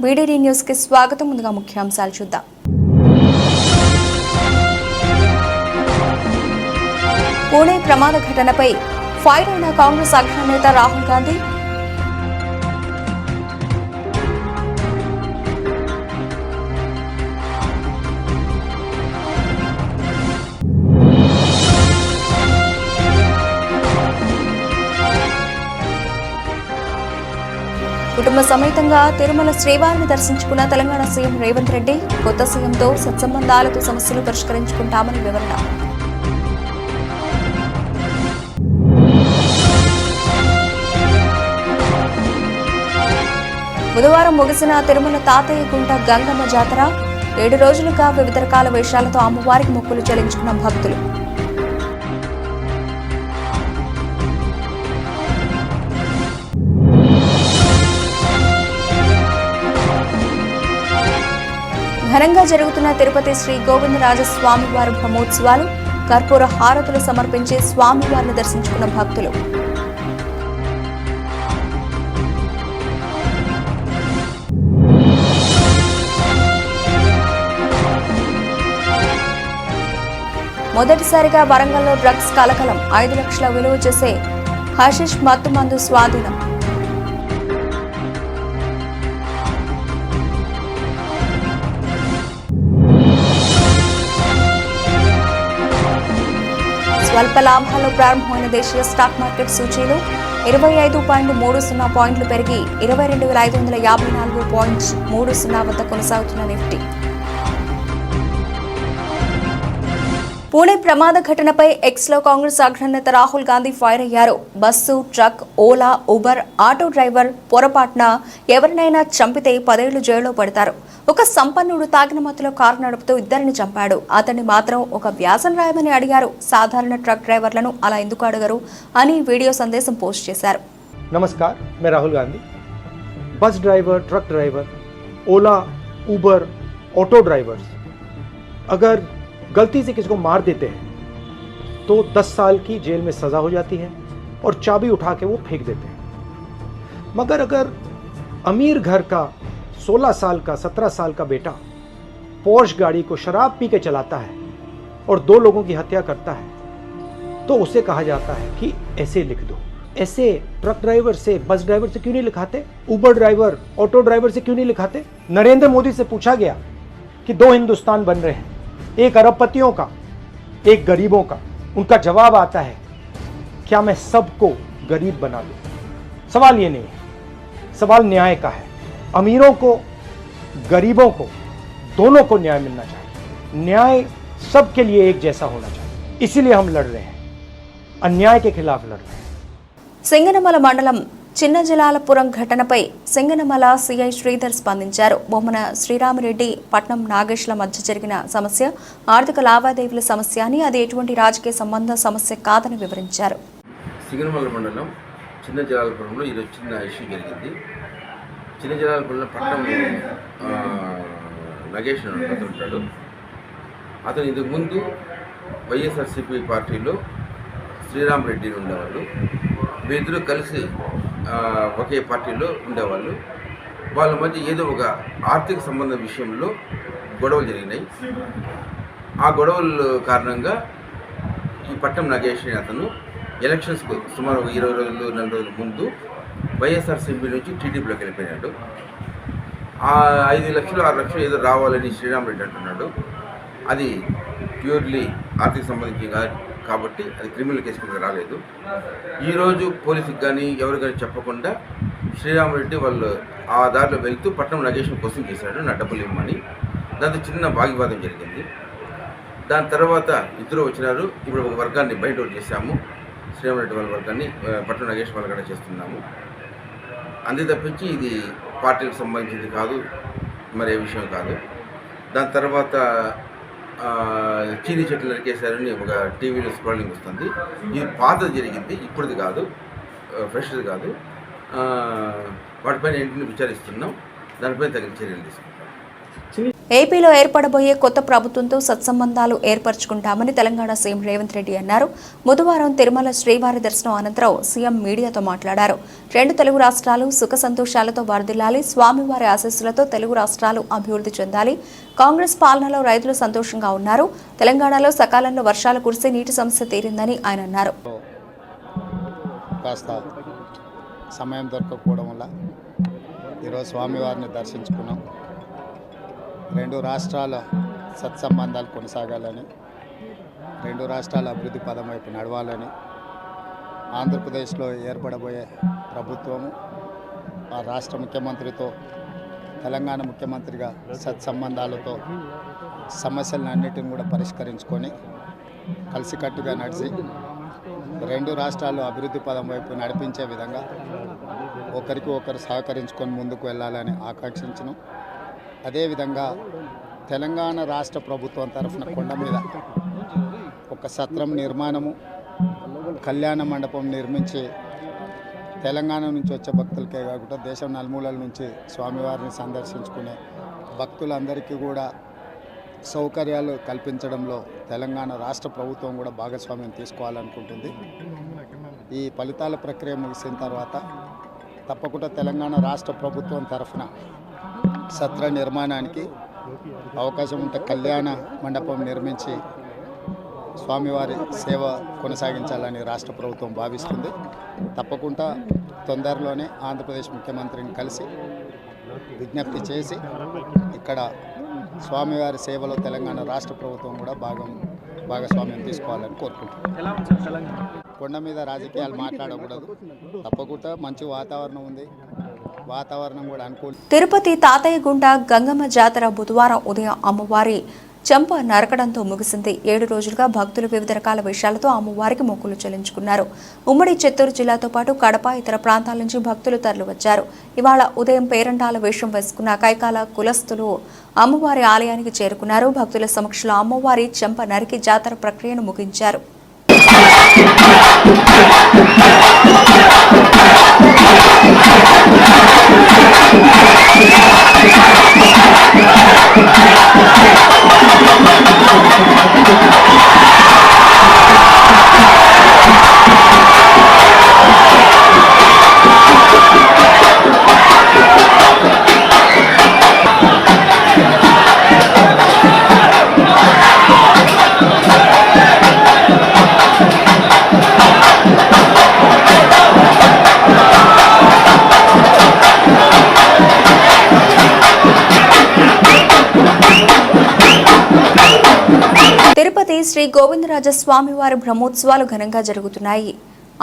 BDD news కి స్వాగతం. ముందుగా ముఖ్యాంశాలు చూద్దాం. పూణే ప్రమాద ఘటనపై ఫైర్ అయిన కాంగ్రెస్ అగ్రనేత రాహుల్ గాంధీ. కుటుంబ సమేతంగా తిరుమల శ్రీవారిని దర్శించుకున్న తెలంగాణ సీఎం రేవంత్ రెడ్డి. కొత్త సీఎంతో సత్సంబంధాలతో సమస్యలు పరిష్కరించుకుంటామని వివరణ. బుధవారం ముగిసిన తిరుమల తాతయ్య గుంట గంగమ్మ జాతర. 7 రోజులుగా వివిధ రకాల వేషాలతో అమ్మవారికి మొక్కులు చెల్లించుకున్న భక్తులు. ఘనంగా జరుగుతున్న తిరుపతి శ్రీ గోవిందరాజ స్వామివారి బ్రహ్మోత్సవాలు. కర్పూర హారతులు సమర్పించి స్వామివారిని దర్శించుకున్న భక్తులు. మొదటిసారిగా వరంగల్లో డ్రగ్స్ కలకలం. 5 లక్షల విలువ చేసే హషిష్ మత్తు మందు స్వాధీనం. స్వల్ప లాభాల్లో ప్రారంభమైన దేశీయ స్టాక్ మార్కెట్ సూచీలు 25.30 పాయింట్లు పెరిగి 22,554.30 వద్ద కొనసాగుతున్న నిఫ్టీ. పూణే ప్రమాద ఘటనపై ఎక్స్లో కాంగ్రెస్ అగ్రనేత రాహుల్ గాంధీ ఫైర్ అయ్యారు. Bus, truck, Ola, Uber, auto driver పొరపాటున ఎవరినైనా చంపితే 10 ఏళ్లు జైల్లో పడతారు. ఒక సంపన్నుడు తాగిన మత్తులో కారు నడుపుతూ 2 చంపాడు. అతన్ని మాత్రం ఒక వ్యాసం రాయమని అడిగారు. సాధారణ ట్రక్ డ్రైవర్లను అలా ఎందుకు అడగరు అని వీడియో సందేశం పోస్ట్ చేశారు. नमस्कार, मैं Rahul Gandhi. Bus driver, truck driver, Ola, Uber, auto drivers अगर गलती से किसी को मार देते हैं तो 10 साल की जेल में सज़ा हो जाती है और चाबी उठा के वो फेंक देते हैं. मगर अगर अमीर घर का 16 साल का 17 साल का बेटा पोर्श गाड़ी को शराब पी के चलाता है और 2 लोगों की हत्या करता है तो उसे कहा जाता है कि ऐसे लिख दो. ऐसे ट्रक ड्राइवर से, बस ड्राइवर से क्यों नहीं लिखाते? उबर ड्राइवर, ऑटो ड्राइवर से क्यों नहीं लिखाते? नरेंद्र मोदी से पूछा गया कि 2 हिंदुस्तान बन रहे हैं, एक अरबपतियों का, एक गरीबों का. उनका जवाब आता है, क्या मैं सबको गरीब बना दूं? सवाल ये नहीं है, सवाल न्याय का है. अमीरों को, गरीबों को, दोनों को न्याय मिलना चाहिए. न्याय सबके लिए एक जैसा होना चाहिए. इसीलिए हम लड़ रहे हैं, अन्याय के खिलाफ लड़ रहे हैं. సింగనమల మండలం చిన్నజలాలపురం ఘటనపై సింగనమల సిఐ శ్రీధర్ స్పందించారు. బొమ్మన శ్రీరామిరెడ్డి, పట్నం నాగేష్ల మధ్య జరిగిన సమస్య ఆర్థిక లావాదేవీల సమస్య అని, అది ఎటువంటి రాజకీయ సంబంధ సమస్య కాదని వివరించారు. సింగనమల మండలం చిన్నజలాలపురంలో ఈరోజు చిన్న ఇష్యూ జరిగింది. చిన్నజలాలపురంలో పట్నం నాగేష్ అతను ఉంటాడు. అతను ఇంతకు ముందు వైఎస్ఆర్సీపీ పార్టీలో శ్రీరామిరెడ్డి ఉండేవాళ్ళు. వీరిద్దరూ కలిసి ఒకే పార్టీలో ఉండేవాళ్ళు. వాళ్ళ మధ్య ఏదో ఒక ఆర్థిక సంబంధ విషయంలో గొడవలు జరిగినాయి. ఆ గొడవల కారణంగా ఈ పట్నం నాగేష్ అతను ఎలక్షన్స్కు సుమారు 20 రోజులు 4 రోజుల ముందు వైఎస్ఆర్సీపీ నుంచి టీడీపీలోకి వెళ్ళిపోయినాడు. ఆ 5 లక్షలు 6 లక్షలు ఏదో రావాలని శ్రీరామిరెడ్డి అంటున్నాడు. అది ప్యూర్లీ ఆర్థిక సంబంధించి కాబట్టి అది క్రిమినల్ కేసు కింద రాలేదు. ఈరోజు పోలీసుకి కానీ ఎవరు కానీ చెప్పకుండా శ్రీరామిరెడ్డి వాళ్ళు ఆ దారిలో వెళ్తూ పట్నం నాగేశ్వరం కోసం చేశాడు, నా డబ్బులు ఇవ్వమని. దాంతో చిన్న వాగ్వివాదం జరిగింది. దాని తర్వాత ఇద్దరు వచ్చినారు. ఇప్పుడు ఒక వర్గాన్ని బయట చేశాము, శ్రీరామిరెడ్డి వాళ్ళ వర్గాన్ని పట్నం నాగేశ్వరం వాళ్ళ కూడా చేస్తున్నాము. అంతే తప్పించి ఇది పార్టీకి సంబంధించింది కాదు, మరే విషయం కాదు. దాని తర్వాత చీనీ చెట్లు నరికేశారని ఒక టీవీలో స్క్రోలింగ్ వస్తుంది. ఇది పాతది జరిగింది, ఇప్పుడుది కాదు, ఫ్రెష్ది కాదు. వాటిపైన ఏంటిని విచారిస్తున్నాం, దానిపైన తగిన చర్యలు తీసుకుంటాం. ఏపీలో ఏర్పడబోయే కొత్త ప్రభుత్వంతో సత్సంబంధాలు ఏర్పరచుకుంటామని తెలంగాణ సీఎం రేవంత్ రెడ్డి అన్నారు. బుధవారం తిరుమల శ్రీవారి దర్శనం అనంతరం సీఎం మీడియాతో మాట్లాడారు. 2 తెలుగు రాష్ట్రాలు సుఖ సంతోషాలతో వర్ధిల్లాలి, స్వామివారి ఆశీస్సులతో తెలుగు రాష్ట్రాలు అభివృద్ధి చెందాలి. కాంగ్రెస్ పాలనలో రైతులు సంతోషంగా ఉన్నారు. తెలంగాణలో సకాలంలో వర్షాలు కురిసి నీటి సమస్య తీరిందని ఆయన అన్నారు. సమయం దొరకకపోవడం వల్ల ఈరోజు స్వామివారిని దర్శించుకున్నాం. 2 రాష్ట్రాల సత్సంబంధాలు కొనసాగాలని, 2 రాష్ట్రాల అభివృద్ధి పదం వైపు నడవాలని, ఆంధ్రప్రదేశ్లో ఏర్పడబోయే ప్రభుత్వము ఆ రాష్ట్ర ముఖ్యమంత్రితో తెలంగాణ ముఖ్యమంత్రిగా సత్సంబంధాలతో సమస్యలన్నిటిని కూడా పరిష్కరించుకొని కలిసికట్టుగా నడిచి 2 రాష్ట్రాలు అభివృద్ధి పదం వైపు నడిపించే విధంగా ఒకరికి ఒకరు సహకరించుకొని ముందుకు వెళ్ళాలని ఆకాంక్షించను. అదేవిధంగా తెలంగాణ రాష్ట్ర ప్రభుత్వం తరఫున కొండ మీద ఒక సత్రం నిర్మాణము, కళ్యాణ మండపం నిర్మించి తెలంగాణ నుంచి వచ్చే భక్తులకే కాకుండా దేశం నలుమూలల నుంచి స్వామివారిని సందర్శించుకునే భక్తులందరికీ కూడా సౌకర్యాలు కల్పించడంలో తెలంగాణ రాష్ట్ర ప్రభుత్వం కూడా భాగస్వామ్యం తీసుకోవాలనుకుంటుంది. ఈ ఫలితాల ప్రక్రియ ముగిసిన తర్వాత తప్పకుండా తెలంగాణ రాష్ట్ర ప్రభుత్వం తరఫున సత్ర నిర్మాణానికి అవకాశం ఉంటే కళ్యాణ మండపం నిర్మించి స్వామివారి సేవ కొనసాగించాలని రాష్ట్ర ప్రభుత్వం భావిస్తుంది. తప్పకుండా తొందరలోనే ఆంధ్రప్రదేశ్ ముఖ్యమంత్రిని కలిసి విజ్ఞప్తి చేసి ఇక్కడ స్వామివారి సేవలో తెలంగాణ రాష్ట్ర ప్రభుత్వం కూడా భాగస్వామ్యం తీసుకోవాలని కోరుకుంటున్నాం. కొండ మీద రాజకీయాలు మాట్లాడకూడదు. తప్పకుండా మంచి వాతావరణం ఉంది, వాతావరణం కూడా అనుకూలం. తిరుపతి తాతయ్యగుంట గంగమ్మ జాతర బుధవారం ఉదయం అమ్మవారి చెంప నరకడంతో ముగిసింది. 7 రోజులుగా భక్తులు వివిధ రకాల వేషాలతో అమ్మవారికి మొక్కులు చెల్లించుకున్నారు. ఉమ్మడి చిత్తూరు జిల్లాతో పాటు కడప, ఇతర ప్రాంతాల నుంచి భక్తులు తరలివచ్చారు. ఇవాళ ఉదయం పేరంటాల వేషం వేసుకున్న కైకాల కులస్తులు అమ్మవారి ఆలయానికి చేరుకున్నారు. భక్తుల సమక్షంలో అమ్మవారి చెంప నరికి జాతర ప్రక్రియను ముగించారు. తిరుపతి శ్రీ గోవిందరాజ స్వామివారి బ్రహ్మోత్సవాలు ఘనంగా జరుగుతున్నాయి.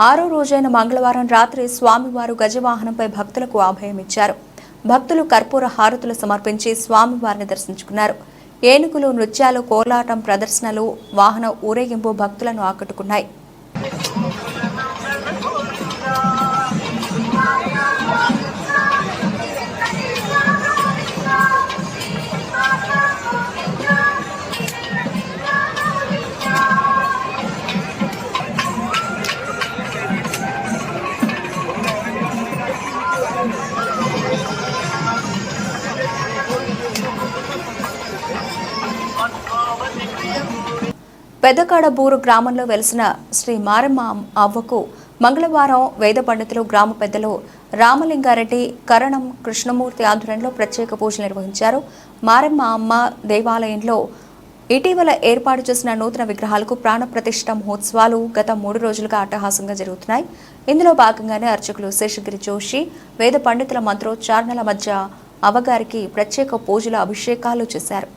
6వ రోజైన మంగళవారం రాత్రి స్వామివారు గజవాహనంపై భక్తులకు అభయమిచ్చారు. భక్తులు కర్పూర హారతులు సమర్పించి స్వామివారిని దర్శించుకున్నారు. ఏనుగులు, నృత్యాలు, కోలాటం ప్రదర్శనలు, వాహన ఊరేగింపు భక్తులను ఆకట్టుకున్నాయి. పెద్దకాడబూరు గ్రామంలో వెలిసిన శ్రీ మారమ్మ అవ్వకు మంగళవారం వేద పండితులు, గ్రామ పెద్దలు రామలింగారెడ్డి, కరణం కృష్ణమూర్తి ఆధ్వర్యంలో ప్రత్యేక పూజలు నిర్వహించారు. మారమ్మ అమ్మ దేవాలయంలో ఇటీవల ఏర్పాటు చేసిన నూతన విగ్రహాలకు ప్రాణ ప్రతిష్ఠ మహోత్సవాలు గత 3 రోజులుగా అట్టహాసంగా జరుగుతున్నాయి. ఇందులో భాగంగానే అర్చకులు శేషగిరి జోషి, వేద పండితుల మంత్రోచ్చారణల మధ్య అవ్వగారికి ప్రత్యేక పూజలు, అభిషేకాలు చేశారు.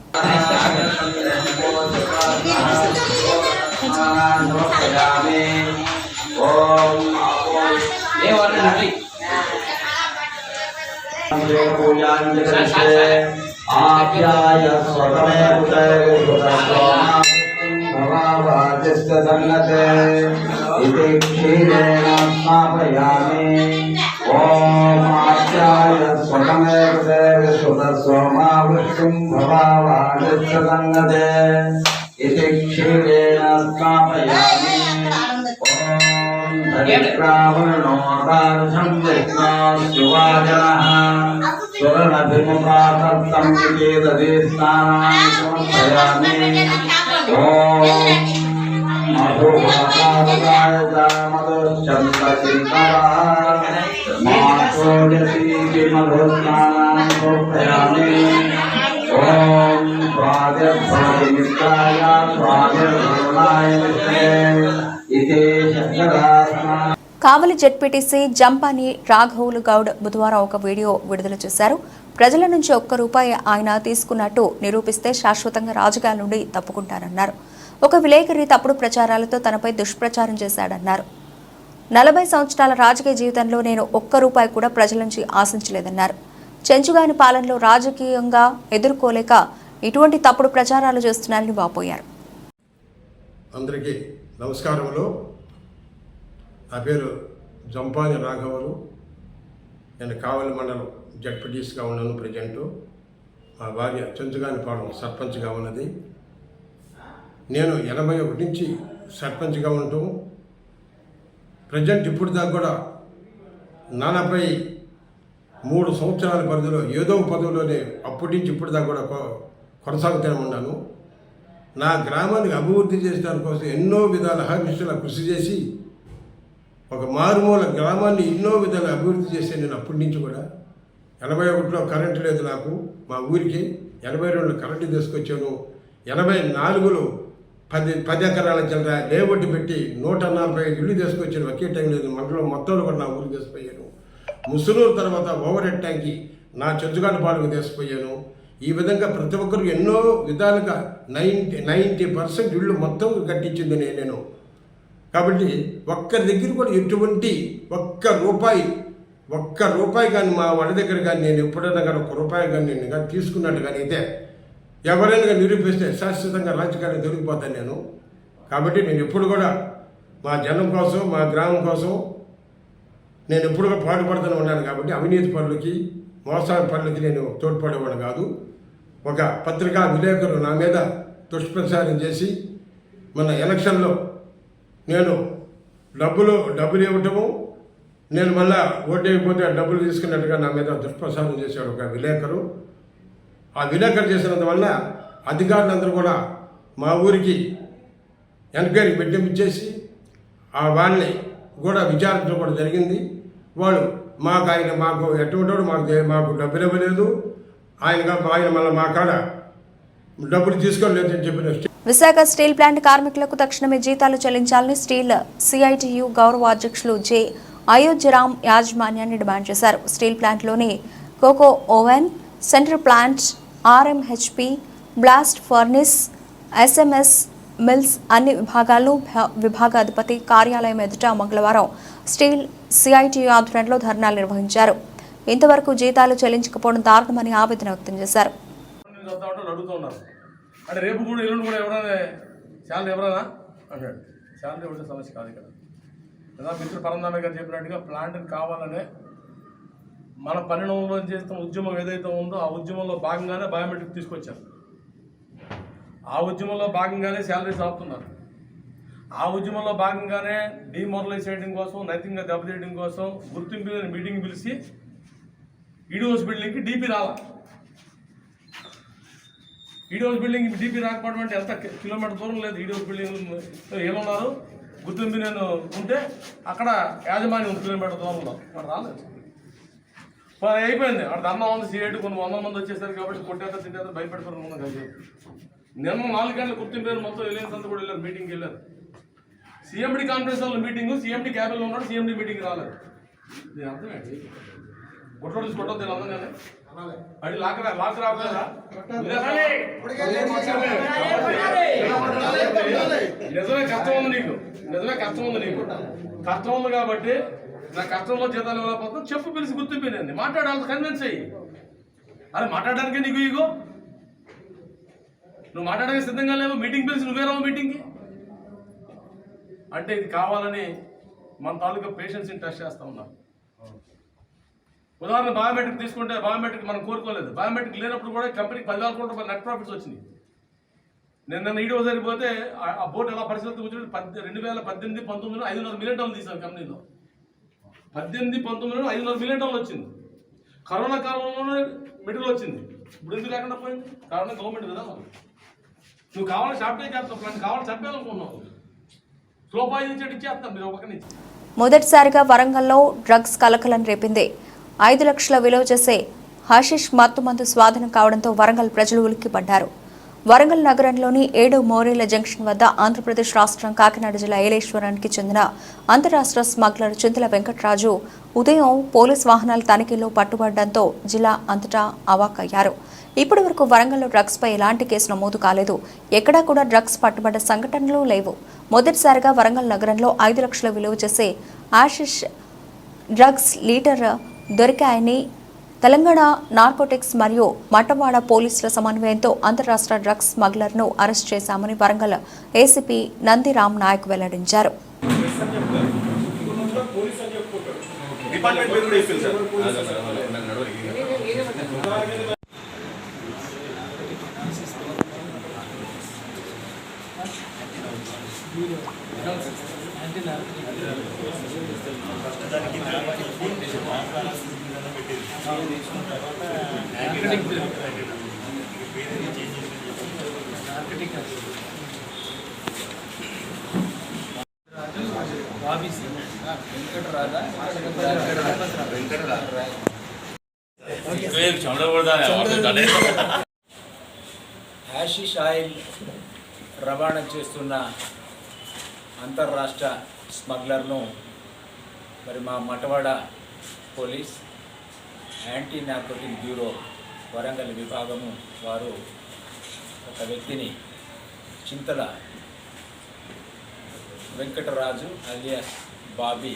हरिप्रावरणोदार्शं विष्णोऽस्युवाजनः सुरनभिमुखासत्तं विकेतदेस्तानां समर्पयामि ॐ मधुमातावदाय मधुश्चन्द्रचिन्तवः मासोजसीति मधुस्नानां समर्पयामि ॐ स्वादिर्भवनिमित्ताय स्वादिर्भवनाय विष्णे इति शङ्करात्मा కావలి జెడ్పీటీసీ జంపాని రాఘవులు గౌడ్ బుధవారం ఒక వీడియో విడుదల చేశారు. ప్రజల నుంచి ₹1 ఆయన తీసుకున్నట్టు నిరూపిస్తే శాశ్వతంగా రాజకీయాల నుండి తప్పుకుంటారన్నారు. ఒక విలేకరి తప్పుడు ప్రచారాలతో తనపై దుష్ప్రచారం చేశాడన్నారు. 40 సంవత్సరాల రాజకీయ జీవితంలో నేను ₹1 కూడా ప్రజల నుంచి ఆశించలేదన్నారు. చెంచుగాని పాలనలో రాజకీయంగా ఎదుర్కోలేక ఇటువంటి తప్పుడు ప్రచారాలు చేస్తున్నారని వాపోయారు. అందరికీ నమస్కారములు. నా పేరు జంపాని రాఘవులు. నేను కావలి మండలం జడ్పీటీసీగా ఉన్నాను ప్రజెంటు. మా భార్య చెంచుగానిపాలెం సర్పంచ్గా ఉన్నది. నేను 81 నుంచి సర్పంచ్గా ఉంటూ ప్రజెంట్ ఇప్పుడు దాకా కూడా నాన్నపై 3 సంవత్సరాల పరిధిలో ఏదో పదవిలోనే అప్పటి నుంచి ఇప్పుడు దాకా కూడా కొనసాగుతూనే ఉన్నాను. నా గ్రామానికి అభివృద్ధి చేసడానికి కోసం ఎన్నో విధాల అహర్నిశల కృషి చేసి ఒక మారుమూల గ్రామాన్ని ఎన్నో విధాలు అభివృద్ధి చేసే నేను అప్పటి నుంచి కూడా 81లో కరెంటు లేదు నాకు మా ఊరికి. 82లో కరెంటు తీసుకొచ్చాను. 84లో 10 ఎకరాల చిల్లర లేబట్టి పెట్టి 145 ఇళ్ళు తీసుకొచ్చాను. ఒకే టైం లేదు మండలం మొత్తంలో కూడా నా ఊరికి తీసుకుపోయాను. ముసునూరు తర్వాత ఓవర్ హెడ్ ట్యాంక్కి నా చెంచుగానిపాలెంకు తీసుకుపోయాను. ఈ విధంగా ప్రతి ఒక్కరు ఎన్నో విధాలుగా 90% ఇళ్ళు మొత్తం కట్టించింది నేను. కాబట్టి ఒక్కరి దగ్గర కూడా ఎటువంటి ఒక్క రూపాయి కానీ మా వాళ్ళ దగ్గర కానీ నేను ఎప్పుడైనా కానీ ₹1 కానీ నేను కానీ తీసుకున్నట్టు కానీ అయితే ఎవరైనా నిరూపిస్తే శాశ్వతంగా రాజకీయాలు దొరికిపోతాను నేను. కాబట్టి నేను ఎప్పుడు కూడా మా జనం కోసం మా గ్రామం కోసం నేను ఎప్పుడుగా పాటుపడుతూనే ఉన్నాను. కాబట్టి అవినీతి పనులకి మోసాల పనులకి నేను తోడ్పడేవాడు కాదు. ఒక పత్రికా విలేకరులు నా మీద దుష్ప్రచారం చేసి మన ఎలక్షన్లో నేను డబ్బులు ఇవ్వటము, నేను మళ్ళా ఓటు వేయకపోతే డబ్బులు తీసుకున్నట్టుగా నా మీద దుష్ప్రచారం చేశాడు ఒక విలేకరు. ఆ విలేకరు చేసినందువల్ల అధికారులందరూ కూడా మా ఊరికి ఎంక్వైరీ పెట్టించేసి ఆ వాళ్ళని కూడా విచారించడం కూడా జరిగింది. వాళ్ళు మాకు ఎటువంటి మాకు డబ్బులు ఇవ్వలేదు, ఆయన మళ్ళీ మా కాడ డబ్బులు తీసుకోలేదు అని చెప్పిన. విశాఖ స్టీల్ ప్లాంట్ కార్మికులకు తక్షణమే జీతాలు చెల్లించాలని స్టీల్ సిఐటియు గౌరవ అధ్యక్షులు జె అయోధ్యరామ్ యాజమాన్యాన్ని డిమాండ్ చేశారు. స్టీల్ ప్లాంట్లోని coke oven, central plant, RMHP, blast furnace, SMS mills అన్ని విభాగాలను విభాగాధిపతి కార్యాలయం ఎదుట మంగళవారం స్టీల్ సిఐటియు ఆధ్వర్యంలో ధర్నాలు నిర్వహించారు. ఇంతవరకు జీతాలు చెల్లించకపోవడం దారుణమని ఆవేదన వ్యక్తం చేశారు. అంటే రేపు కూడా ఎల్లుండి కూడా ఎవరైనా శాలరీ ఎవరైనా అంటాడు. శాలరీ ఇవ్వడం సమస్య కాదు ఇక్కడ. లేదా మిత్రుడు పరంధామే గారు చెప్పినట్టుగా ప్లాంట్ని కావాలనే మన పరిణామంలో చేస్తున్న ఉద్యమం ఏదైతే ఉందో ఆ ఉద్యమంలో భాగంగానే బయోమెట్రిక్ తీసుకొచ్చారు. ఆ ఉద్యమంలో భాగంగానే శాలరీస్ ఆపుతున్నారు. ఆ ఉద్యమంలో భాగంగానే డిమోరలైజ్ చేయడం కోసం, నైతికంగా దెబ్బతీయడం కోసం గుర్తింపు లేని మీటింగ్ పిలిచి ఈడీఓస్ బిల్డింగ్కి డీపీ రావాలి. ఈడీఓస్ బిల్డింగ్ డీపీ రాకపోవడం అంటే ఎంత కిలోమీటర్ దూరం లేదు. ఈడీఓస్ బిల్డింగ్ ఏమన్నారు, గుర్తింపు నేను ఉంటే అక్కడ యాజమాన్యం 1 కిలోమీటర్ దూరంలో అక్కడ రాలేదు. అయిపోయింది అక్కడ ధర్నా ఉంది. సిఐటి కొన్ని 100 మంది వచ్చేసారు కాబట్టి కొట్టేత తింటే భయపెడతారు. ముందు కలిసి నిన్న 4 గంటల గుర్తింపు మొత్తం వెళ్ళినంత కూడా వెళ్ళారు, మీటింగ్కి వెళ్ళారు. సీఎండీ కాన్ఫరెన్స్ హాల్లో మీటింగ్, సీఎండీ క్యాబిన్లో ఉన్నాడు, సీఎండీ మీటింగ్ రాలేదు. దీని అర్థం ఏంటి? కొట్టో తీసి కొట్టో దీని అందగానే అది లాక్ రావట్లేదా? నిజమే కష్టం ఉంది నీకు, కష్టం ఉంది కాబట్టి నా కష్టంలో జీతాలు ఇవ్వలేకపోతే చెప్పు, పిలిచి గుర్తింపింది మాట్లాడాలి, కన్విన్స్ అయ్యి. అరే మాట్లాడడానికి నీకు ఇగో, నువ్వు మాట్లాడడానికి సిద్ధంగా లేవు. మీటింగ్ పిలిచి నువ్వే రావు మీటింగ్కి అంటే ఇది కావాలని మన తాలూకా పేషెన్స్ని టెస్ట్ చేస్తూ ఉన్నాం. ఉదాహరణ బయోమెట్రిక్ తీసుకుంటే బయోమెట్రిక్ మనం కోరుకోలేదు. బయోమెట్రిక్ లేనప్పుడు కూడా కంపెనీకి 10,000 కోట్ల రూపాయలు నెట్ ప్రాఫిట్స్ వచ్చినాయి. నిన్న ఈడో సరిపోతే ఆ బోర్డు ఎలా పరిస్థితి కూర్చొని 2018, 19 500 మిలియన్ టన్నులు తీసాం కంపెనీలో. 18, 19 500 మిలియన్ టన్నులు వచ్చింది. కరోనా కాలంలోనే మెటీరియల్ వచ్చింది. ఇప్పుడు ఎందుకు లేకుండా పోయింది? కారణం గవర్నమెంట్ విధానం. నువ్వు కావాలని షాప్టే చేస్తావు, ప్లాన్ కావాలని చంపేయాలనుకున్నావు. స్లో పాయిజన్ చెట్టు ఇచ్చేస్తాం మీరు ఒక నుంచి. మొదటిసారిగా వరంగల్లో డ్రగ్స్ కలకలం రేపింది. 5 లక్షల విలువ చేసే హషిష్ మత్తుమందు స్వాధీనం కావడంతో వరంగల్ ప్రజలు ఉలిక్కిపడ్డారు. వరంగల్ నగరంలోని 7 మోరేల జంక్షన్ వద్ద ఆంధ్రప్రదేశ్ రాష్ట్రం కాకినాడ జిల్లా ఏలేశ్వరానికి చెందిన అంతరాష్ట్ర స్మగ్లర్ చింతల వెంకటరాజు ఉదయం పోలీస్ వాహనాల తనిఖీలో పట్టుబడడంతో జిల్లా అంతటా అవాక్కయ్యారు. ఇప్పటి వరకు వరంగల్లో డ్రగ్స్పై ఎలాంటి కేసు నమోదు కాలేదు. ఎక్కడా కూడా డ్రగ్స్ పట్టుబడ్డ సంఘటనలు లేవు. మొదటిసారిగా వరంగల్ నగరంలో 5 లక్షల విలువ చేసే ఆషిష్ డ్రగ్స్ లీటర్ దొరికాయని తెలంగాణ నార్కోటిక్స్ మరియు మటవాడ పోలీసుల సమన్వయంతో అంతరాష్ట్ర డ్రగ్స్ స్మగ్లర్ను అరెస్ట్ చేశామని వరంగల్ ఏసీపీ నందిరామ్ నాయక్ వెల్లడించారు. హ్యాషిష్ ఆయిల్ రవాణా చేస్తున్న అంతర్రాష్ట్ర స్మగ్లర్ను మరి మా Mattewada police anti narcotic bureau Warangal విభాగము వారు ఒక వ్యక్తిని చింతల వెంకటరాజు అలియాస్ బాబీ,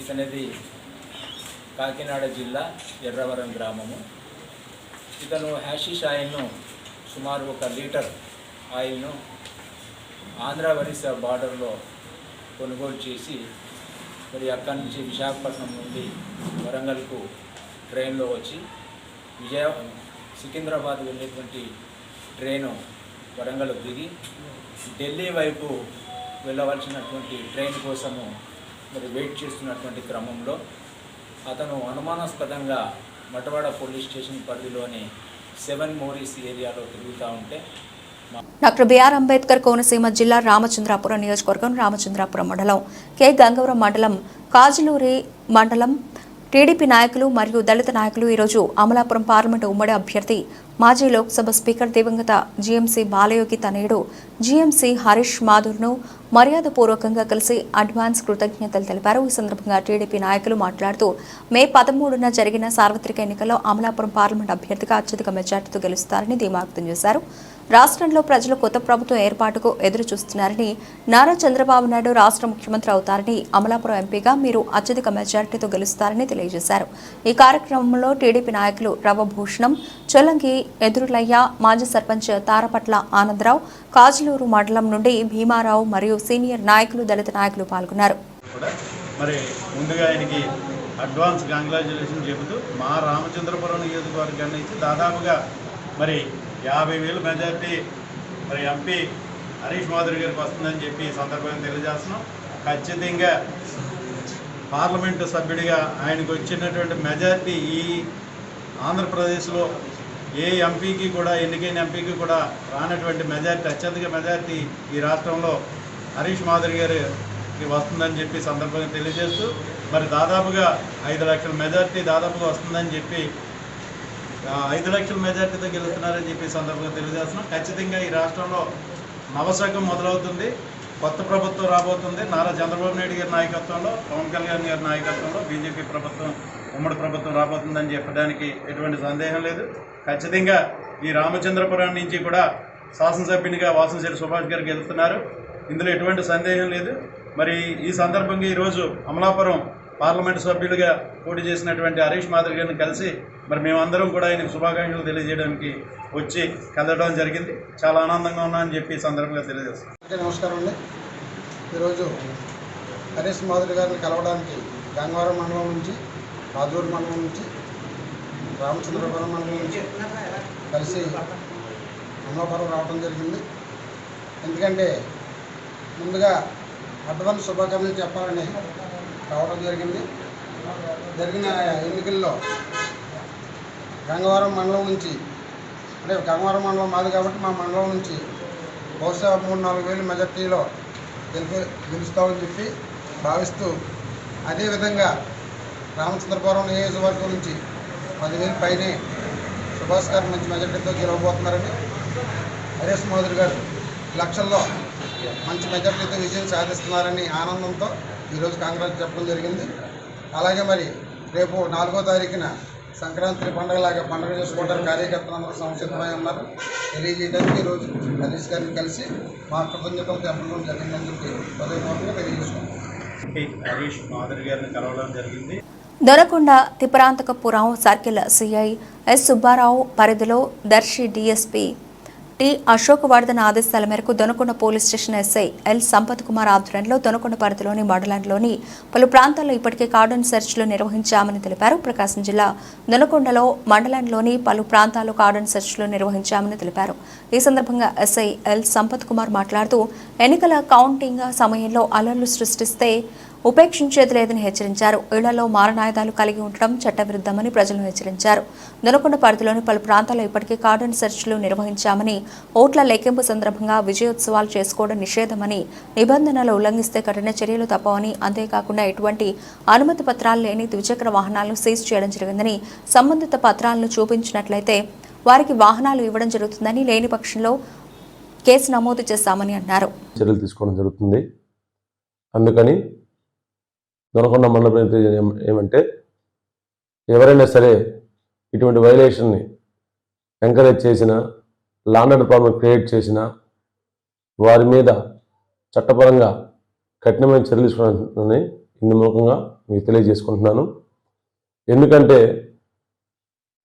ఇతనిది కాకినాడ జిల్లా ఎర్రవరం గ్రామము. ఇతను హ్యాషిష్ ఆయిల్ను సుమారు 1 లీటర్ ఆయిల్ను ఆంధ్ర ఒరిస్సా బార్డర్లో కొనుగోలు చేసి మరి అక్కడి నుంచి విశాఖపట్నం నుండి వరంగల్కు ట్రైన్లో వచ్చి సికింద్రాబాద్ వెళ్ళేటువంటి ట్రైను వరంగల్ దిగి ఢిల్లీ వైపు వెళ్ళవలసినటువంటి ట్రైన్ కోసము మరి వెయిట్ చేస్తున్నటువంటి క్రమంలో అతను అనుమానాస్పదంగా మటవాడ పోలీస్ స్టేషన్ పరిధిలోని 7 మోరీస్ ఏరియాలో తిరుగుతూ ఉంటే డాక్టర్ బిఆర్ అంబేద్కర్ కోనసీమ జిల్లా రామచంద్రాపురం నియోజకవర్గం రామచంద్రాపురం మండలం కె గంగవరం మండలం కాజులూరి మండలం టీడీపీ నాయకులు మరియు దళిత నాయకులు ఈరోజు అమలాపురం పార్లమెంటు ఉమ్మడి అభ్యర్థి మాజీ లోక్సభ స్పీకర్ దివంగత జీఎంసీ బాలయోగి తనయుడు జీఎంసీ హరీష్ మాధుర్ను మర్యాదపూర్వకంగా కలిసి అడ్వాన్స్ కృతజ్ఞతలు తెలిపారు. ఈ సందర్భంగా టీడీపీ నాయకులు మాట్లాడుతూ మే 13న జరిగిన సార్వత్రిక ఎన్నికల్లో అమలాపురం పార్లమెంటు అభ్యర్థిగా అత్యధిక మెజార్టీతో గెలుస్తారని ధీమా వ్యక్తం చేశారు. రాష్ట్రంలో ప్రజలు కొత్త ప్రభుత్వం ఏర్పాటుకు ఎదురు చూస్తున్నారని, నారా చంద్రబాబు నాయుడు రాష్ట్ర ముఖ్యమంత్రి అవుతారని, అమలాపురం ఎంపీగా మీరు అత్యధిక మెజార్టీతో గెలుస్తారని తెలియజేశారు. ఈ కార్యక్రమంలో టీడీపీ నాయకులు రవభూషణం, చొల్లంగి ఎదురులయ్య, మాజీ సర్పంచ్ తారపట్ల ఆనందరావు, కాజులూరు మండలం నుండి భీమారావు మరియు సీనియర్ నాయకులు, దళిత నాయకులు పాల్గొన్నారు. మరి ముందుగా ఆయనకి అడ్వాన్స్ కంగ్రాచులేషన్ చెబుతూ మా రామచంద్రపురం నియోజకవర్గాన్ని నుంచి దాదాపుగా మరి 50,000 మెజార్టీ మరి ఎంపీ హరీష్ మాధురి గారికి వస్తుందని చెప్పి ఈ సందర్భంగా తెలియజేస్తున్నాం. ఖచ్చితంగా పార్లమెంటు సభ్యుడిగా ఆయనకు వచ్చినటువంటి మెజార్టీ ఈ ఆంధ్రప్రదేశ్లో ఏ ఎంపీకి కూడా, ఎన్నికైన ఎంపీకి కూడా రానటువంటి మెజార్టీ, అత్యధిక మెజార్టీ ఈ రాష్ట్రంలో హరీష్ మాధురి గారికి వస్తుందని చెప్పి సందర్భంగా తెలియజేస్తూ మరి దాదాపుగా 5 లక్షల మెజార్టీ దాదాపుగా వస్తుందని చెప్పి 5 లక్షల మెజార్టీతో గెలుస్తున్నారని చెప్పి సందర్భంగా తెలియజేస్తున్నాం. ఖచ్చితంగా ఈ రాష్ట్రంలో నవశకం మొదలవుతుంది, కొత్త ప్రభుత్వం రాబోతుంది. నారా చంద్రబాబు నాయుడు గారి నాయకత్వంలో, పవన్ కళ్యాణ్ గారి నాయకత్వంలో బీజేపీ ప్రభుత్వం, ఉమ్మడి ప్రభుత్వం రాబోతుందని చెప్పడానికి ఎటువంటి సందేహం లేదు. ఖచ్చితంగా ఈ రామచంద్రపురం నుంచి కూడా శాసనసభ్యునిగా వాసంశెట్టి సుభాష్ గారు గెలుస్తున్నారు, ఇందులో ఎటువంటి సందేహం లేదు. మరి ఈ సందర్భంగా ఈరోజు అమలాపురం పార్లమెంటు సభ్యులుగా పోటీ చేసినటువంటి హరీష్ మాధురి గారిని కలిసి మరి మేమందరం కూడా ఆయనకు శుభాకాంక్షలు తెలియజేయడానికి వచ్చి కలవడం జరిగింది. చాలా ఆనందంగా ఉన్నామని చెప్పి ఈ సందర్భంగా తెలియజేస్తాం. నమస్కారం అండి. ఈరోజు హరీష్ మాధురి గారిని కలవడానికి గంగవరం మండలం నుంచి, కాజూరు మండలం నుంచి, రామచంద్రపురం మండలం నుంచి కలిసి అమలాపురం రావడం జరిగింది. ఎందుకంటే ముందుగా అడ్వాన్స్ శుభాకాంక్షలు చెప్పాలని రావడం జరిగింది. జరిగిన ఎన్నికల్లో గంగవరం మండలం నుంచి, అంటే గంగవరం మండలం మాది కాబట్టి మా మండలం నుంచి బహుశా 3-4 వేలు మెజార్టీలో గెలుస్తామని చెప్పి భావిస్తూ, అదేవిధంగా రామచంద్రపురం నియోజకవర్గం నుంచి 10,000 పైనే సుభాష్ గారు మంచి మెజార్టీతో గెలవబోతున్నారని, హరీష్ మాధురి గారు లక్షల్లో మంచి మెజార్టీతో విజయం సాధిస్తున్నారని ఆనందంతో ఈరోజు కాంగ్రెస్ చెప్పడం జరిగింది. అలాగే మరి రేపు 4వ తారీఖున సంక్రాంతి పండుగలాగా పండుగ చేసుకోవడానికి కార్యకర్తలందరూ సంసిద్ధమై ఉన్నారు. తెలియజేయడానికి ఈరోజు హరీష్ గారిని కలిసి మా కృతజ్ఞతలు తెప్పడం జరిగిందని చెప్పి హృదయపూర్వకంగా తెలియజేసుకున్నాం. హరీష్ మాధురి గారిని కలవడం జరిగింది. Donakonda Tiparanthakapuram circle CI S Subbarao పరిధిలో దర్శి డీఎస్పీ టి అశోకవర్ధన్ ఆదేశాల మేరకు Donakonda police station SI L Sampath Kumar ఆధ్వర్యంలో దొనకొండ పరిధిలోని మండలంలోని పలు ప్రాంతాల్లో ఇప్పటికే కార్డన్ సెర్చ్లు నిర్వహించామని తెలిపారు. ప్రకాశం జిల్లా దొనకొండలో మండలంలోని పలు ప్రాంతాల్లో కార్డన్ సెర్చ్లు నిర్వహించామని తెలిపారు. ఈ సందర్భంగా ఎస్ఐ ఎల్ సంపత్ కుమార్ మాట్లాడుతూ ఎన్నికల కౌంటింగ్ సమయంలో అల్లర్లు సృష్టిస్తే ఉపేక్షించేది లేదని హెచ్చరించారు. ఇళ్లలో మారణాయుధాలు కలిగి ఉండడం చట్టవిరుద్ధమని ప్రజలను హెచ్చరించారు. దొనకొండ పరిధిలోని పలు ప్రాంతాల్లో ఇప్పటికే కార్డన్ సెర్చ్లు నిర్వహించామని, ఓట్ల లెక్కింపు సందర్భంగా విజయోత్సవాలు చేసుకోవడం నిషేధమని, నిబంధనలు ఉల్లంఘిస్తే కఠిన చర్యలు తప్పవని, అంతేకాకుండా ఎటువంటి అనుమతి పత్రాలు లేని ద్విచక్ర వాహనాలను సీజ్ చేయడం జరిగిందని, సంబంధిత పత్రాలను చూపించినట్లయితే వారికి వాహనాలు ఇవ్వడం జరుగుతుందని, లేని పక్షంలో కేసు నమోదు చేస్తామని అన్నారు. చర్యలు తీసుకోవడం జరుగుతుంది. అందుకని దొనకొండ మండలం ఏమంటే ఎవరైనా సరే ఇటువంటి వైలేషన్ని ఎంకరేజ్ చేసిన, ల్యాండ్ అండ్ ప్రాబ్లం క్రియేట్ చేసిన వారి మీద చట్టపరంగా కఠినమైన చర్యలు తీసుకోవాలని ఇందు మూలంగా మీకు తెలియజేసుకుంటున్నాను. ఎందుకంటే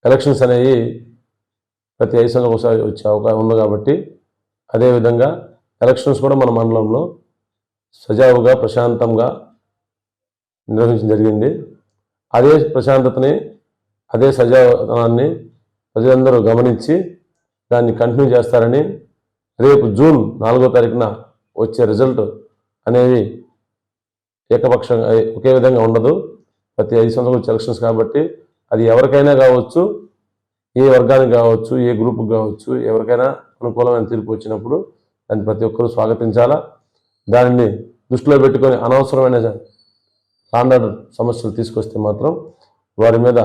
ఎలక్షన్స్ అనేవి ప్రతి 5 సంవత్సరాలకు ఒకసారి వచ్చే అవకాశం ఉంది కాబట్టి, అదేవిధంగా ఎలక్షన్స్ కూడా మన మండలంలో సజావుగా ప్రశాంతంగా నిర్వహించడం జరిగింది. అదే ప్రశాంతతని, అదే సజావనాన్ని ప్రజలందరూ గమనించి దాన్ని కంటిన్యూ చేస్తారని, రేపు జూన్ 4వ తారీఖున వచ్చే రిజల్ట్ అనేవి ఏకపక్షంగా ఒకే విధంగా ఉండదు. ప్రతి 5 సంవత్సరాలు వచ్చే ఎలక్షన్స్ కాబట్టి అది ఎవరికైనా కావచ్చు, ఏ వర్గానికి కావచ్చు, ఏ గ్రూప్కి కావచ్చు, ఎవరికైనా అనుకూలమైన తీర్పు వచ్చినప్పుడు దాన్ని ప్రతి ఒక్కరూ స్వాగతించాలా. దానిని దృష్టిలో పెట్టుకొని అనవసరమైన ల్యాండ్ ఆర్డర్ సమస్యలు తీసుకొస్తే మాత్రం వారి మీద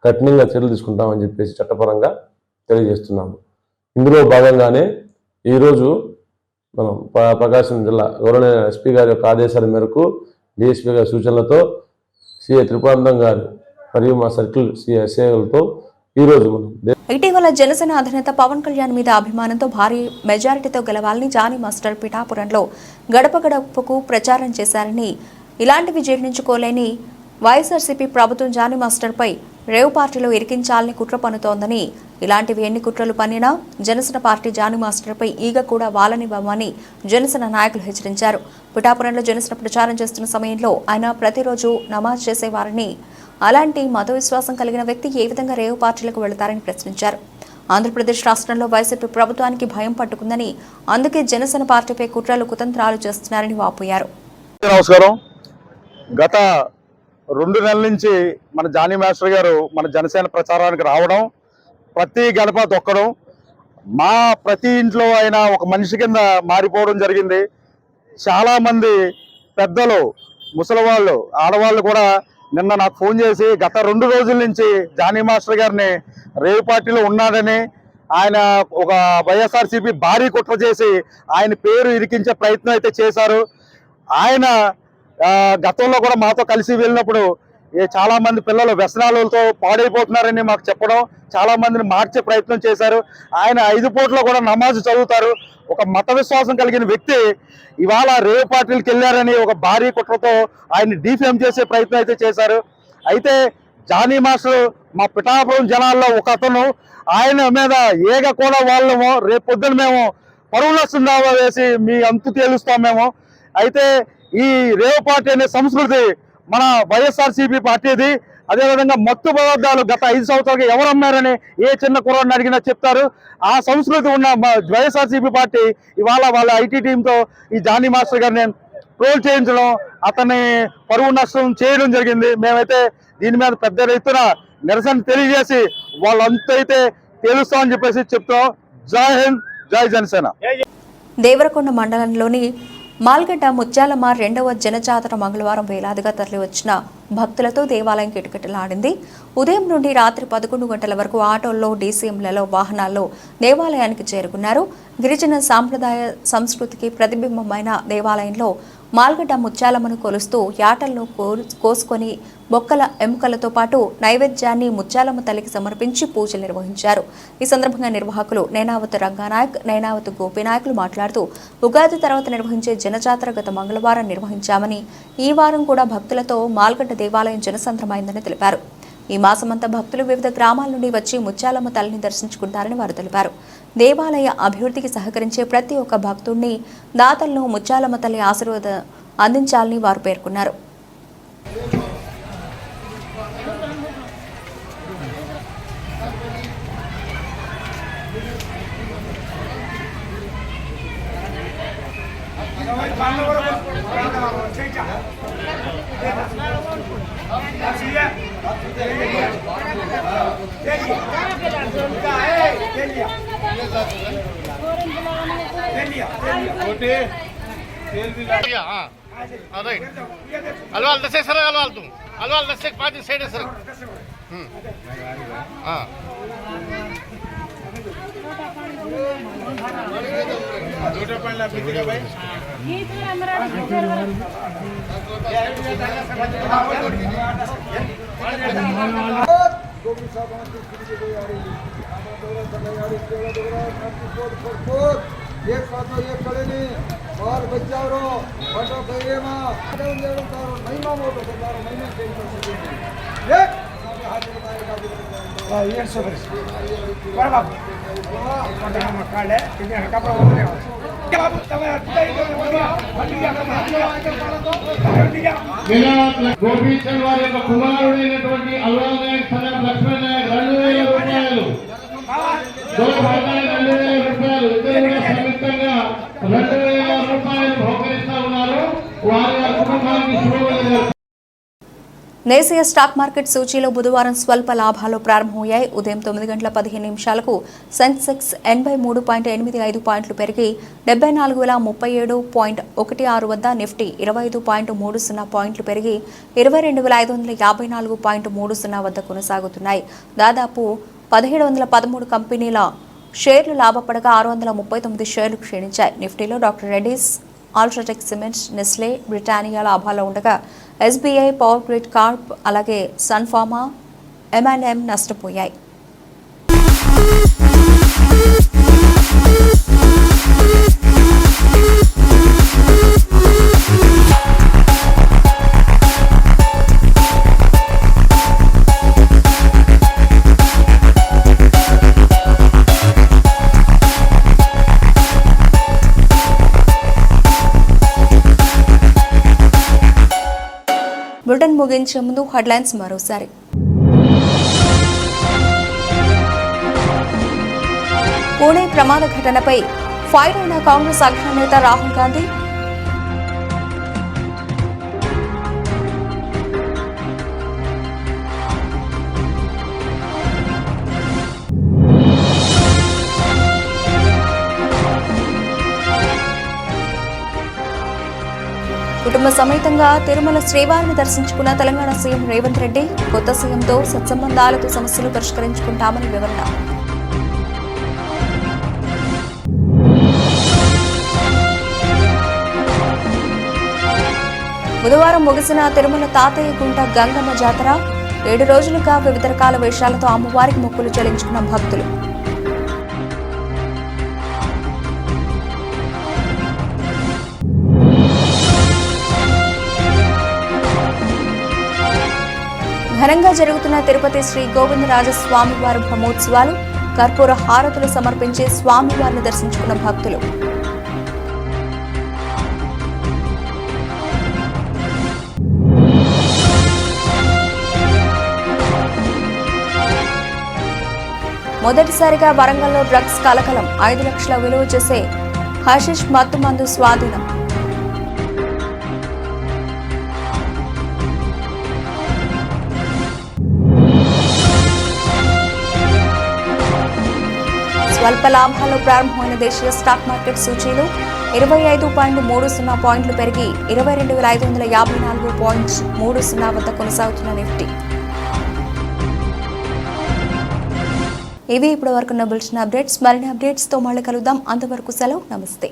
కఠినంగా చర్యలు తీసుకుంటామని చెప్పేసి చట్టపరంగా తెలియజేస్తున్నాము. ఇందులో భాగంగానే ఈరోజు మనం ప్రకాశం జిల్లా గౌరవనీయ ఎస్పీ గారి యొక్క ఆదేశాల మేరకు, డిఎస్పీ గారి సూచనలతో, సిఐ త్రిపురాంతం గారు మరియు మా సర్కిల్ సిఐ ఎస్ఐలతో ఈరోజు మనం ఇటీవల జనసేన అధినేత పవన్ కళ్యాణ్ మీద అభిమానంతో భారీ మెజారిటీతో గెలవాలని జానీ మాస్టర్ పిఠాపురంలో గడప గడపకు ప్రచారం చేశారని, ఇలాంటివి జీర్ణించుకోలేని వైఎస్ఆర్సీపీ ప్రభుత్వం జానీ మాస్టర్పై రేవ్ పార్టీలో ఇరికించాలని కుట్ర పన్నుతోందని, ఇలాంటివి ఎన్ని కుట్రలు పన్నినా జనసేన పార్టీ జానీ మాస్టర్పై ఈగ కూడా వాలనివ్వమని జనసేన నాయకులు హెచ్చరించారు. పిఠాపురంలో జనసేన ప్రచారం చేస్తున్న సమయంలో ఆయన ప్రతిరోజు నమాజ్ చేసేవారని, అలాంటి మత విశ్వాసం కలిగిన వ్యక్తి ఏ విధంగా రేవ్ పార్టీలకు వెళతారని ప్రశ్నించారు. ఆంధ్రప్రదేశ్ రాష్ట్రంలో వైసీపీ ప్రభుత్వానికి భయం పట్టుకుందని, అందుకే జనసేన పార్టీపై కుట్రలు కుతంత్రాలు చేస్తున్నారని వాపోయారు. నమస్కారం. గత 2 నెలల నుంచి మన జానీ మాస్టర్ గారు మన జనసేన ప్రచారానికి రావడం, ప్రతి గడప తొక్కడం, మా ప్రతి ఇంట్లో ఆయన ఒక మనిషి కింద మారిపోవడం జరిగింది. చాలామంది పెద్దలు, ముసలివాళ్ళు, ఆడవాళ్ళు కూడా నిన్న నాకు ఫోన్ చేసి గత 2 రోజుల నుంచి జానీ మాస్టర్ గారిని రేవ్ పార్టీలో ఉన్నాడని, ఆయన ఒక వైఎస్ఆర్సీపీ భారీ కుట్ర చేసి ఆయన పేరు ఇరికించే ప్రయత్నం అయితే చేశారు. ఆయన గతంలో కూడా మాతో కలిసి వెళ్ళినప్పుడు చాలా మంది పిల్లలు వ్యసనాలతో పాడైపోతున్నారని మాకు చెప్పడం, చాలా మందిని మార్చే ప్రయత్నం చేశారు. ఆయన 5 పూట్ల కూడా నమాజ్ చదువుతారు. ఒక మత విశ్వాసం కలిగిన వ్యక్తి ఇవాళ రేవ్ పార్టీలకు వెళ్ళారని ఒక భారీ కుట్రతో ఆయన్ని డిఫేమ్ చేసే ప్రయత్నం అయితే చేశారు. అయితే జానీ మాస్టర్ మా పిఠాపురం జనాల్లో ఒక అతను, ఆయన మీద ఏగ కూడా వాళ్ళము రేపు పొద్దున మేము పరువు నష్టం దావా వేసి మీ అంతు తేలుస్తాం మేము. అయితే ఈ రేవ్ పార్టీ అనే సంస్కృతి మన వైఎస్ఆర్సీపీ పార్టీది. అదేవిధంగా మత్తు పదార్థాలు గత 5 సంవత్సరాలుగా ఎవరు అమ్మారని ఏ చిన్న కుర్రాడిని అడిగినా చెప్తారు. ఆ సంస్కృతి ఉన్న వైఎస్ఆర్సీపీ పార్టీ ఇవాళ వాళ్ళ ఐటీ టీంతో ఈ జానీ మాస్టర్ గారిని ట్రోల్ చేయించడం, అతన్ని పరువు నష్టం చేయడం జరిగింది. మేమైతే దీని మీద పెద్ద ఎత్తున నిరసన తెలియజేసి వాళ్ళంతైతే తెలుస్తామని చెప్పేసి చెప్తాం. జై హింద్, జై జనసేన. దేవరకొండ మండలంలోని మాల్గడ్డ ముత్యాలమ్మ 2వ జనజాతర మంగళవారం వేలాదిగా తరలివచ్చిన భక్తులతో దేవాలయం కిటకిటలాడింది. ఉదయం నుండి రాత్రి 11 గంటల వరకు ఆటోల్లో, డీసీఎంలలో, వాహనాల్లో దేవాలయానికి చేరుకున్నారు. గిరిజన సాంప్రదాయ సంస్కృతికి ప్రతిబింబమైన దేవాలయంలో మాల్గడ్డ ముత్యాలమ్మను కొలుస్తూ యాటలను కోసుకొని బొక్కల ఎముకలతో పాటు నైవేద్యాన్ని ముత్యాలమ్మ తల్లికి సమర్పించి పూజలు నిర్వహించారు. ఈ సందర్భంగా నిర్వాహకులు నైనావత్ రంగానాయక్, నైనావత్ గోపీనాయకులు మాట్లాడుతూ ఉగాది తర్వాత నిర్వహించే జనజాతర గత మంగళవారం నిర్వహించామని, ఈ వారం కూడా భక్తులతో మాల్గడ్డ దేవాలయం జనసంద్రమైందని తెలిపారు. ఈ మాసమంతా భక్తులు వివిధ గ్రామాల నుండి వచ్చి ముత్యాలమ్మ తల్లిని దర్శించుకుంటారని వారు తెలిపారు. దేవాలయ అభివృద్ధికి సహకరించే ప్రతి ఒక్క భక్తుడిని, దాతలను ముత్యాలమ్మ తల్లి ఆశీర్వాదం అందించాలని వారు పేర్కొన్నారు. अलवाल 10 सर अलवाल तुम अलवाल 10 5 साइड सर हां दूटा पड़ला बिटिका भाई ये तो हमरा गोविंद साहब एक साथ एक खड़े नहीं और बच्चा रो फोटो कहिए मां महिमा मोटो तारो महिमा के एक हां ये सब बड़ा बाप फोटो हम काले इधर कपड़ा बोले बाबू तमे గోపీచంద్ వారి యొక్క కుమారుడైనటువంటి అల్వాల్ నాయక్ సనం లక్ష్మణ్ నాయక్ 2000 రూపాయలు, గోపాల్ 2000 రూపాయలు, ఇద్దరు కూడా సంయుక్తంగా 2000 రూపాయలు భోగరిస్తా ఉన్నారు. వారి కుటుంబానికి శుభోదయాలు. దేశీయ స్టాక్ మార్కెట్ సూచీలో బుధవారం స్వల్ప లాభాలు ప్రారంభమయ్యాయి. ఉదయం 9:15 సెన్సెక్స్ 83.85 పాయింట్లు పెరిగి 74,037.16 వద్ద, నిఫ్టీ 25.30 పాయింట్లు పెరిగి 22,554.30 వద్ద కొనసాగుతున్నాయి. దాదాపు 1713 కంపెనీల షేర్లు లాభపడగా 639 షేర్లు క్షీణించాయి. నిఫ్టీలో doctor Reddy's, UltraTech cements, Nestle, Britannia లాభాల్లో ఉండగా ఎస్బీఐ, పవర్ గ్రిడ్ కార్ప్, అలాగే సన్ఫార్మా, M&M నష్టపోయాయి. బులెటిన్ ముగించే ముందు హెడ్లైన్స్ మరోసారి. పూణే ప్రమాద ఘటనపై ఫైర్ అయిన కాంగ్రెస్ అగ్రనేత రాహుల్ గాంధీ. కుటుంబ సమేతంగా తిరుమల శ్రీవారిని దర్శించుకున్న తెలంగాణ సీఎం రేవంత్ రెడ్డి. కొత్త సీఎంతో సత్సంబంధాలతో సమస్యలు పరిష్కరించుకుంటామని వివరణ. బుధవారం ముగిసిన తిరుమల తాతయ్య గుంట గంగమ్మ జాతర. 7 రోజులుగా వివిధ రకాల వేషాలతో అమ్మవారికి మొక్కులు చెల్లించుకున్న భక్తులు. ఘనంగా జరుగుతున్న తిరుపతి శ్రీ గోవిందరాజ స్వామివారి బ్రహ్మోత్సవాలు. కర్పూర హారతులు సమర్పించి స్వామివారిని దర్శించుకున్న భక్తులు. మొదటిసారిగా వరంగల్లో డ్రగ్స్ కలకలం 5 లక్షల విలువ చేసే హషిష్ మత్తుమందు స్వాధీనం. స్వల్ప లాభాల్లో ప్రారంభమైన దేశీయ స్టాక్ మార్కెట్ సూచీలు 25.30 పాయింట్లు పెరిగి 22,554.30 వద్ద కొనసాగుతున్న నిఫ్టీ. ఇవి ఇప్పటి వరకు బులెటిన్ అప్డేట్స్. మరిన్ని అప్డేట్స్తో మళ్ళీ కలుద్దాం. అంతవరకు సెలవు. నమస్తే.